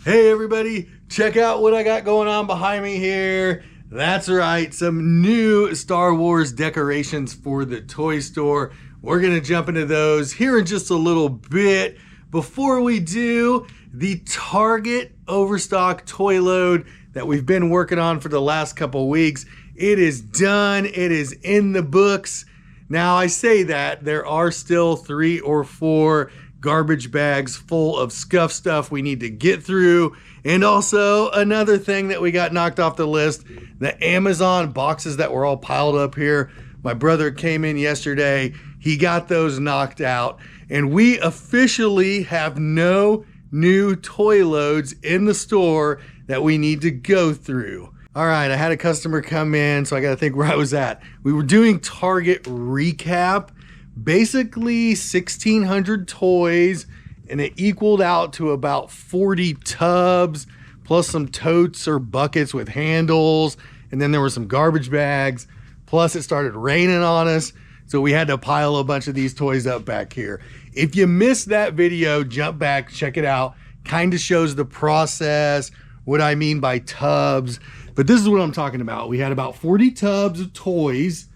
Hey everybody, check out what I got going on behind me here. That's right, some new Star Wars decorations for the toy store. We're gonna jump into those here in just a little bit. Before we do, the Target Overstock toy load that we've been working on for the last couple weeks, it is done, it is in the books. Now I say that, there are still 3 or 4 garbage bags full of scuff stuff we need to get through. And also another thing that we got knocked off the list, the Amazon boxes that were all piled up here. My brother came in yesterday, he got those knocked out, and we officially have no new toy loads in the store that we need to go through. All right, I had a customer come in, so I gotta think where I was at. We were doing Target recap, basically 1,600 toys, and it equaled out to about 40 tubs, plus some totes or buckets with handles, and then there were some garbage bags, plus it started raining on us, so we had to pile a bunch of these toys up back here. If you missed that video, jump back, check it out. Kind of shows the process, what I mean by tubs, but this is what I'm talking about. We had about 40 tubs of toys,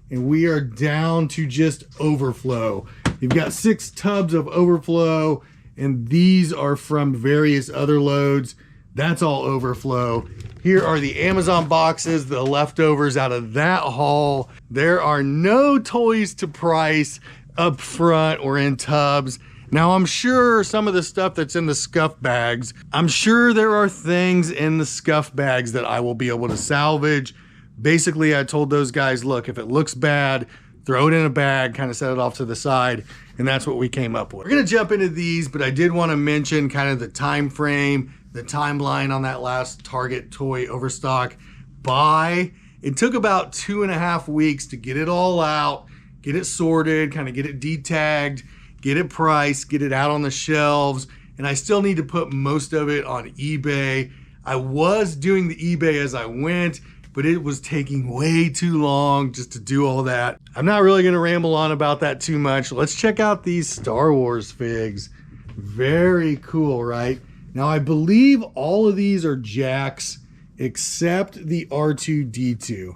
and we are down to just overflow. You've got 6 tubs of overflow, and these are from various other loads. That's all overflow. Here are the Amazon boxes, the leftovers out of that haul. There are no toys to price up front or in tubs. Now I'm sure some of the stuff that's in the scuff bags, I'm sure there are things in the scuff bags that I will be able to salvage. Basically, I told those guys, look, if it looks bad, throw it in a bag, kind of set it off to the side, and that's what we came up with. We're gonna jump into these, but I did want to mention kind of the time frame, the timeline on that last Target toy Overstock buy. It took about 2.5 weeks to get it all out, get it sorted, kind of get it de-tagged, get it priced, get it out on the shelves, and I still need to put most of it on eBay. I was doing the eBay as I went, but it was taking way too long just to do all that. I'm not really gonna ramble on about that too much. Let's check out these Star Wars figs. Very cool, right? Now I believe all of these are Jax except the R2-D2.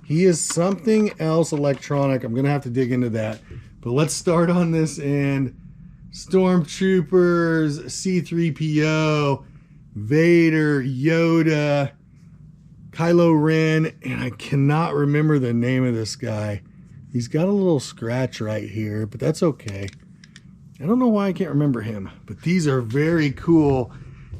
He is something else electronic. I'm gonna have to dig into that. But let's start on this end. Stormtroopers, C-3PO, Vader, Yoda, Kylo Ren, and I cannot remember the name of this guy. He's got a little scratch right here, but that's okay. I don't know why I can't remember him, but these are very cool.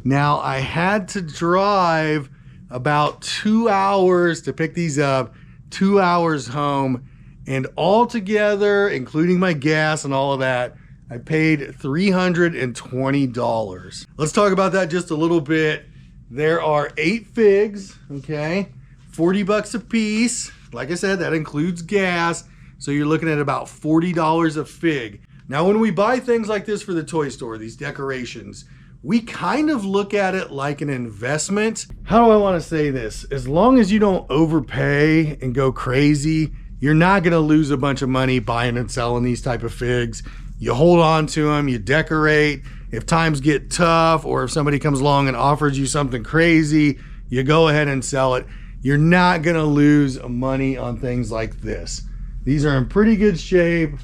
Now, I had to drive about 2 hours to pick these up, 2 hours home, and all together, including my gas and all of that, I paid $320. Let's talk about that just a little bit. There are 8 figs, okay? 40 bucks a piece. Like I said, that includes gas. So you're looking at about $40 a fig. Now, when we buy things like this for the toy store, these decorations, we kind of look at it like an investment. How do I want to say this? As long as you don't overpay and go crazy, you're not gonna lose a bunch of money buying and selling these type of figs. You hold on to them, you decorate. If times get tough, or if somebody comes along and offers you something crazy, you go ahead and sell it. You're not gonna lose money on things like this. These are in pretty good shape.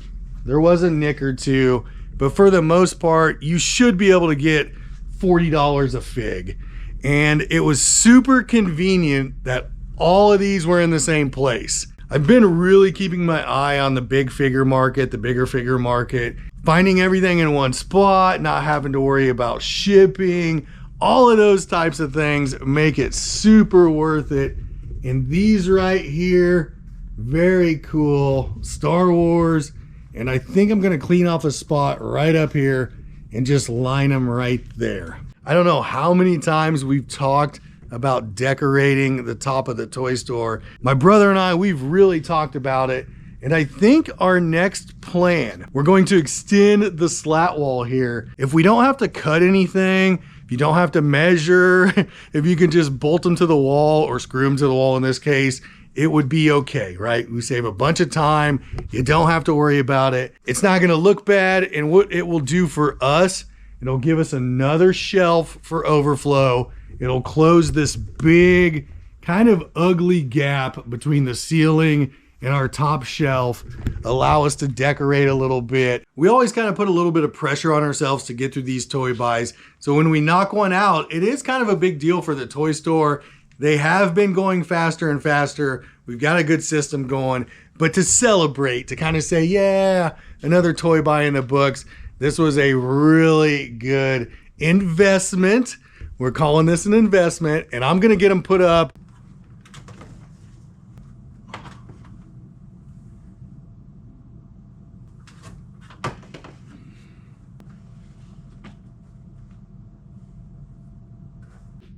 There was a nick or two, but for the most part, you should be able to get $40 a fig. And it was super convenient that all of these were in the same place. I've been really keeping my eye on the big figure market, the bigger figure market, finding everything in one spot, not having to worry about shipping. All of those types of things make it super worth it. And these right here, very cool. Star Wars. And I think I'm gonna clean off a spot right up here and just line them right there. I don't know how many times we've talked about decorating the top of the toy store. My brother and I, we've really talked about it. And I think our next plan, we're going to extend the slat wall here. If we don't have to cut anything, if you don't have to measure, if you can just bolt them to the wall or screw them to the wall in this case, it would be okay, right? We save a bunch of time. You don't have to worry about it. It's not gonna look bad, and what it will do for us It'll give us another shelf for overflow. It'll close this big, kind of ugly gap between the ceiling and our top shelf, allow us to decorate a little bit. We always kind of put a little bit of pressure on ourselves to get through these toy buys. So when we knock one out, it is kind of a big deal for the toy store. They have been going faster and faster. We've got a good system going, but to celebrate, to kind of say, yeah, another toy buy in the books. This was a really good investment. We're calling this an investment, and I'm gonna get them put up.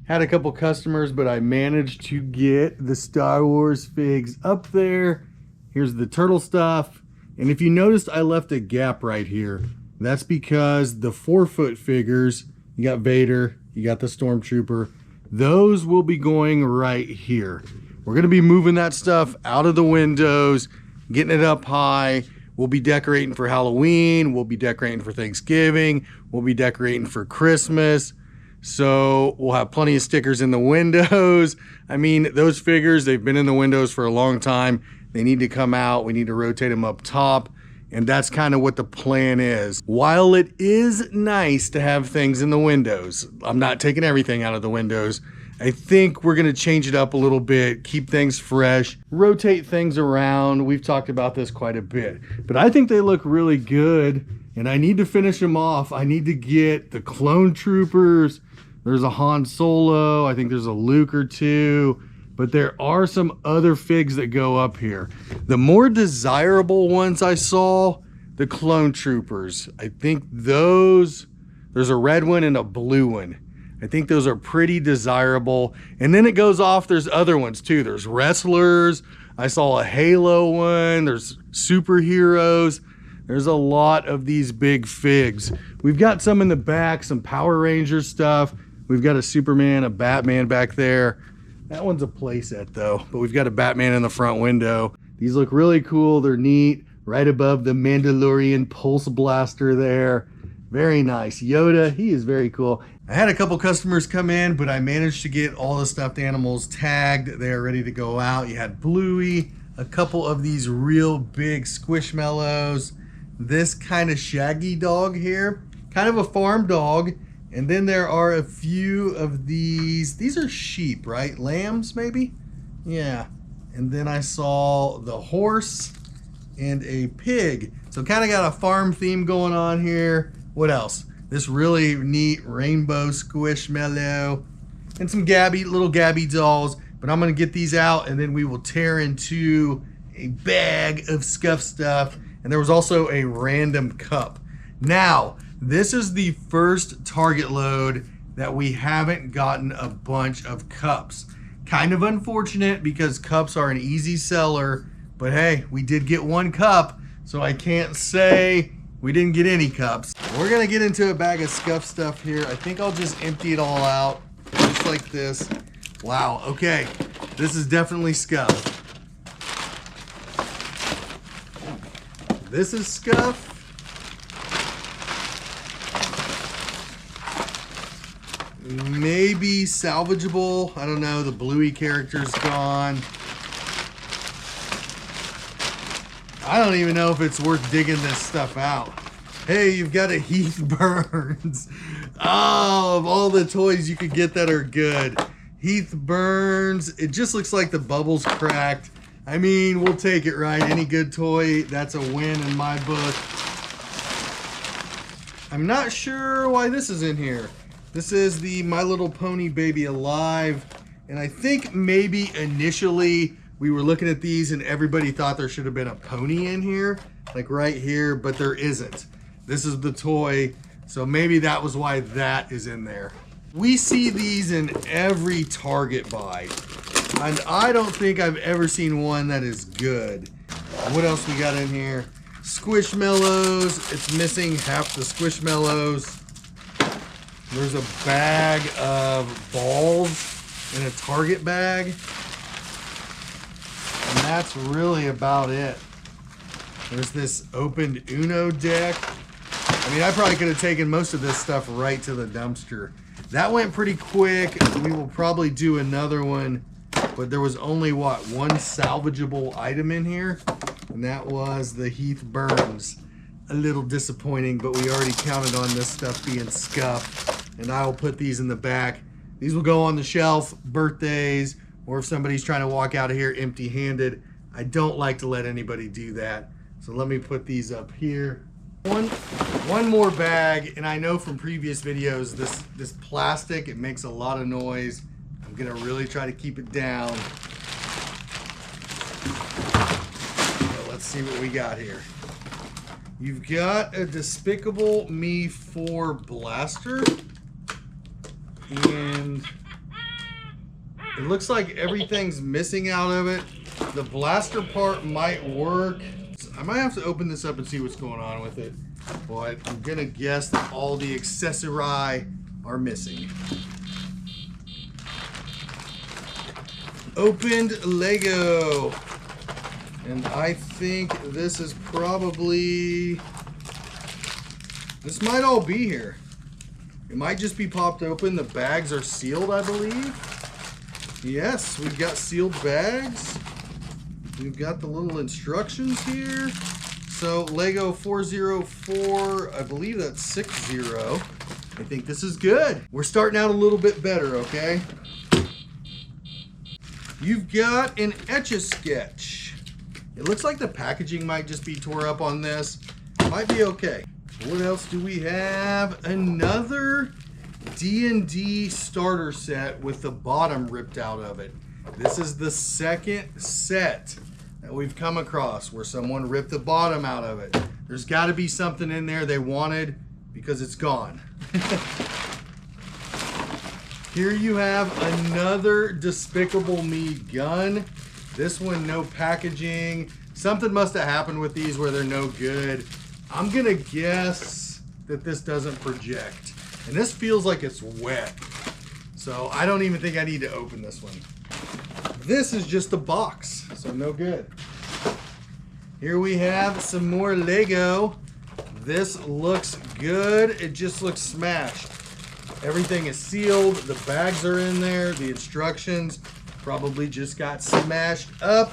Had a couple customers, but I managed to get the Star Wars figs up there. Here's the turtle stuff. And if you noticed, I left a gap right here. That's because the 4-foot figures, you got Vader, you got the Stormtrooper, those will be going right here. We're gonna be moving that stuff out of the windows, getting it up high. We'll be decorating for Halloween, we'll be decorating for Thanksgiving, we'll be decorating for Christmas. So we'll have plenty of stickers in the windows. I mean, those figures, they've been in the windows for a long time. They need to come out. We need to rotate them up top. And that's kind of what the plan is. While it is nice to have things in the windows, I'm not taking everything out of the windows. I think we're gonna change it up a little bit, keep things fresh, rotate things around. We've talked about this quite a bit, but I think they look really good, and I need to finish them off. I need to get the clone troopers. There's a Han Solo. I think there's a Luke or two, but there are some other figs that go up here. The more desirable ones I saw, the clone troopers. I think those, there's a red one and a blue one. I think those are pretty desirable. And then it goes off, there's other ones too. There's wrestlers. I saw a Halo one. There's superheroes. There's a lot of these big figs. We've got some in the back, some Power Rangers stuff. We've got a Superman, a Batman back there. That one's a playset though, but we've got a Batman in the front window. These look really cool. They're neat. Right above the Mandalorian Pulse Blaster there. Very nice. Yoda, he is very cool. I had a couple customers come in, but I managed to get all the stuffed animals tagged. They are ready to go out. You had Bluey, a couple of these real big Squishmallows, this kind of shaggy dog here, kind of a farm dog. And then there are a few of these are sheep, right? Lambs, maybe? Yeah. And then I saw the horse and a pig. So kind of got a farm theme going on here. What else? This really neat rainbow Squishmallow and some little Gabby dolls. But I'm gonna get these out and then we will tear into a bag of Scuffed stuff. And there was also a random cup. Now, this is the first Target load that we haven't gotten a bunch of cups. Kind of unfortunate because cups are an easy seller, but hey, we did get one cup, so I can't say we didn't get any cups. We're gonna get into a bag of Scuffed stuff here. I think I'll just empty it all out, just like this. Wow, okay, this is definitely Scuffed. This is Scuffed. Maybe salvageable. I don't know. The Bluey character's gone. I don't even know if it's worth digging this stuff out. Hey, you've got a Heath Burns. Oh, of all the toys you could get that are good. Heath Burns. It just looks like the bubbles cracked. I mean, we'll take it, right? Any good toy, that's a win in my book. I'm not sure why this is in here. This is the My Little Pony Baby Alive. And I think maybe initially we were looking at these and everybody thought there should have been a pony in here, like right here, but there isn't. This is the toy, so maybe that was why that is in there. We see these in every Target buy, and I don't think I've ever seen one that is good. What else we got in here? Squishmallows. It's missing half the Squishmallows. There's a bag of balls in a Target bag. And that's really about it. There's this opened Uno deck. I mean, I probably could have taken most of this stuff right to the dumpster. That went pretty quick. We will probably do another one, but there was only, what, one salvageable item in here, and that was the Heath Burns. A little disappointing, but we already counted on this stuff being scuffed, and I will put these in the back. These will go on the shelf, birthdays, or if somebody's trying to walk out of here empty-handed. I don't like to let anybody do that, so let me put these up here. One more bag, and I know from previous videos this plastic, it makes a lot of noise. I'm gonna really try to keep it down. So let's see what we got here. You've got a Despicable Me 4 blaster, and it looks like everything's missing out of it. The blaster part might work. I might have to open this up and see what's going on with it, but I'm gonna guess that all the accessories are missing. Opened Lego, and I think this is probably, this might all be here. It might just be popped open. The bags are sealed, I believe. Yes, we've got sealed bags. We've got the little instructions here. So Lego 404, I believe that's 60. I think this is good. We're starting out a little bit better, okay? You've got an Etch-a-Sketch. It looks like the packaging might just be tore up on this. Might be okay. What else do we have? Another D&D starter set with the bottom ripped out of it. This is the second set that we've come across where someone ripped the bottom out of it. There's got to be something in there they wanted because it's gone. Here you have another Despicable Me gun. This one, no packaging. Something must have happened with these where they're no good. I'm going to guess that this doesn't project. And this feels like it's wet. So I don't even think I need to open this one. This is just a box, so no good. Here we have some more Lego. This looks good. It just looks smashed. Everything is sealed. The bags are in there. The instructions probably just got smashed up.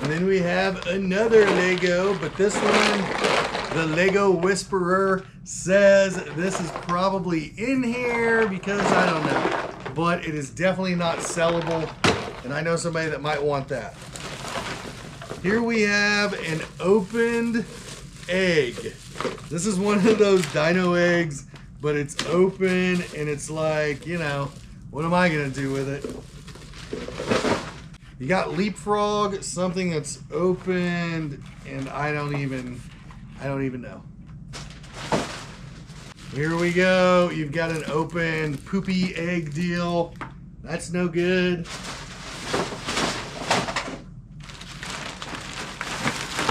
And then we have another Lego, but this one, the Lego Whisperer, says this is probably in here because I don't know. But it is definitely not sellable. And I know somebody that might want that. Here we have an opened egg. This is one of those dino eggs, but it's open and it's like, you know, what am I gonna do with it? You got Leapfrog, something that's opened, and I don't even know. Here we go. You've got an open poopy egg deal. That's no good.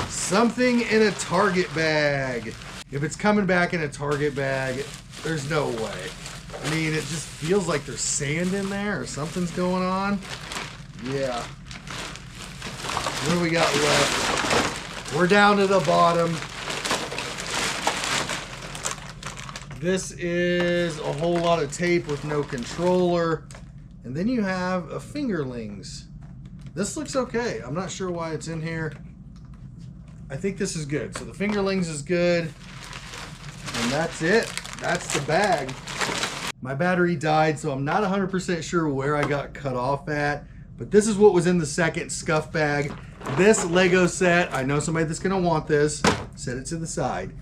Something in a Target bag. If it's coming back in a Target bag, there's no way. I mean, it just feels like there's sand in there or something's going on. Yeah. What do we got left? We're down to the bottom. This is a whole lot of tape with no controller. And then you have a Fingerlings. This looks okay. I'm not sure why it's in here. I think this is good. So the Fingerlings is good. And that's it. That's the bag. My battery died, so I'm not 100% sure where I got cut off at. But this is what was in the second Scuff bag. This Lego set, I know somebody that's going to want this. Set it to the side.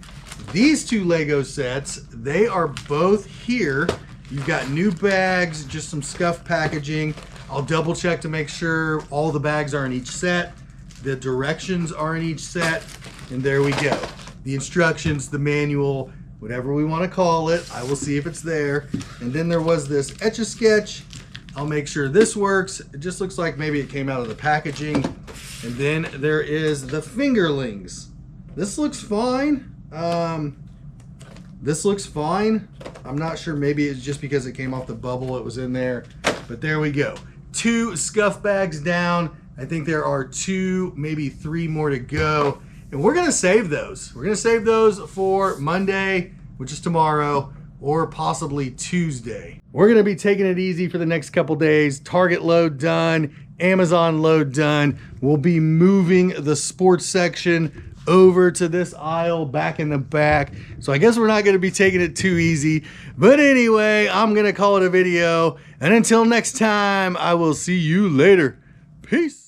These two Lego sets, they are both here. You've got new bags, just some Scuff packaging. I'll double check to make sure all the bags are in each set. The directions are in each set. And there we go. The instructions, the manual, whatever we want to call it. I will see if it's there. And then there was this Etch-a-Sketch. I'll make sure this works. It just looks like maybe it came out of the packaging. And then there is the Fingerlings. This looks fine. This looks fine. I'm not sure. Maybe it's just because it came off the bubble. It was in there. But there we go. 2 Scuff bags down. I think there are 2, maybe 3 more to go. And we're going to save those. We're going to save those for Monday. which is tomorrow, or possibly Tuesday. We're gonna be taking it easy for the next couple days. Target load done, Amazon load done. We'll be moving the sports section over to this aisle back in the back. So I guess we're not gonna be taking it too easy. But anyway, I'm gonna call it a video. And until next time, I will see you later. Peace.